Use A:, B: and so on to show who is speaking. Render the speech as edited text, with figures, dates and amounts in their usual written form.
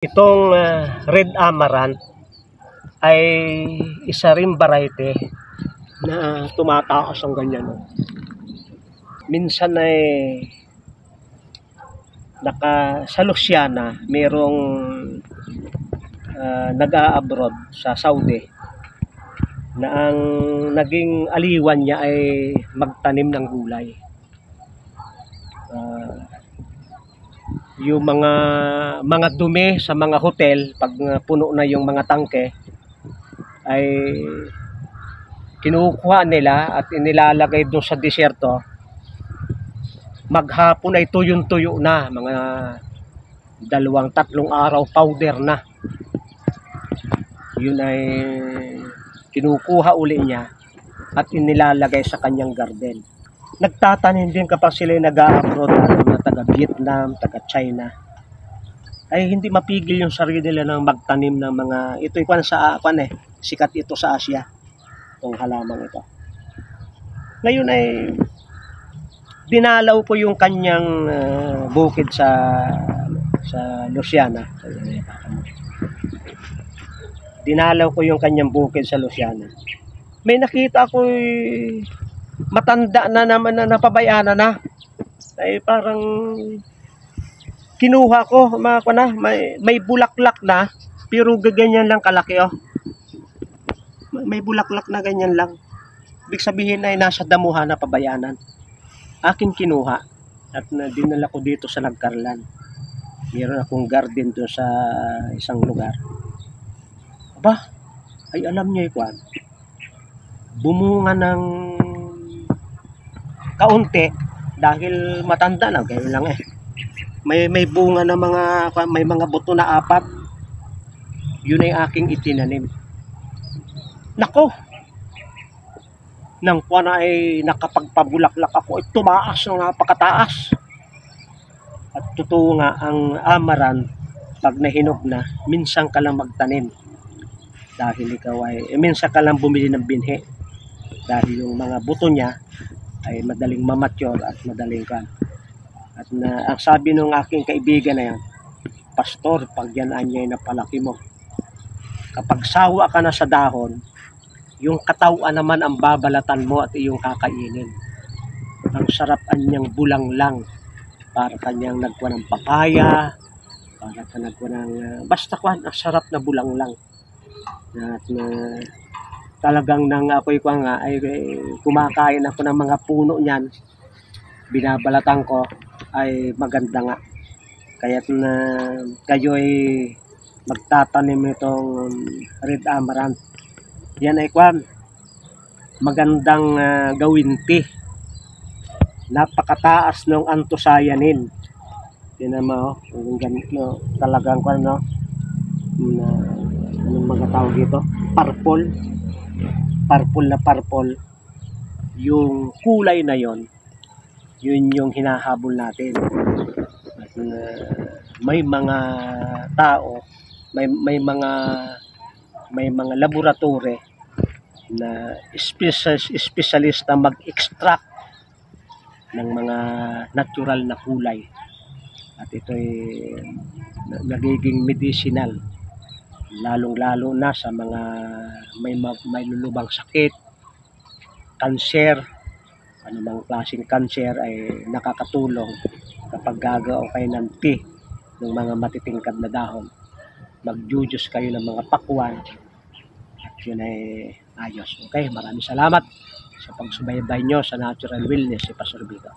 A: Itong red amaranth ay isa ring variety na tumataas ang ganyan. Minsan ay sa Luciana merong nag-a-abroad sa Saudi na ang naging aliwan niya ay magtanim ng gulay. Yung mga dumi sa mga hotel pag puno na yung mga tangke ay kinukuha nila at inilalagay doon sa disyerto. Maghapon ay tuyong-tuyo na, mga 2-3 araw powder na. Yun ay kinukuha uli niya at inilalagay sa kanyang garden. Nagtatanim din kapag sila nag-a-abroad na taga Vietnam, taga China, ay hindi mapigil yung sarili nila ng magtanim ng mga ito sikat ito sa Asia, itong halamang ito. Ngayon ay dinalaw ko yung kanyang bukid sa Luciana. Dinalaw ko yung kanyang bukid sa Luciana. May nakita ko matanda na naman na napabayana na. Ay parang kinuha ko, may bulaklak na, pero ganyan lang kalaki oh. May bulaklak na ganyan lang. Ibig sabihin ay nasa damuhan na pabayanan. Akin kinuha at dinala ko dito sa Nagcarlan. Meron akong garden doon sa isang lugar. Aba, ay alam niyo ikuan. Bumunga ng kaunti dahil matanda na, gano'n lang eh. May bunga na may mga buto na 4. Yun ay aking itinanim. Nako! Nang kuwan ay nakapagpabulaklak ako, ay tumaas ng napakataas. At totoo nga, ang amaranth, pag nahinog na, minsan ka lang magtanim. Dahil ikaw ay, minsan ka lang bumili ng binhi. Dahil yung mga buto niya, ay madaling mamature at madaling kan. At ang sabi ng aking kaibigan na yan, pastor, pag yan anyay na palaki mo, kapag sawa ka na sa dahon, yung katawan naman ang babalatan mo at iyong kakainin. Ang sarap anyang bulang lang, para kanyang nagkuha ng papaya, para ka nagkuha ng basta kuhan, ang sarap na bulang lang. At talagang nang ako'y ay kumakain ako ng mga puno niyan, binabalatan ko, ay maganda nga. Kaya't na kayo ay magtatanim itong red amaranth. Yan ay magandang gawin tea. Napakataas ng anthocyanin. Yan naman yung ganito, talagang anong mga tawag dito? Purple na purple, yung kulay na yon, yun yung hinahabol natin. At may mga tao, may mga laboratory na espesyalista mag-extract ng mga natural na kulay. At ito'y nagiging medicinal, lalong-lalo na sa mga may lulubang sakit, kanser, anumang klaseng kanser ay nakakatulong kapag gagawa kayo ng tea ng mga matitingkad na dahon. Mag-jujus kayo ng mga pakwan at yun ay ayos. Okay, maraming salamat sa pagsubaybay nyo sa Natural Wellness si Pastor Vito.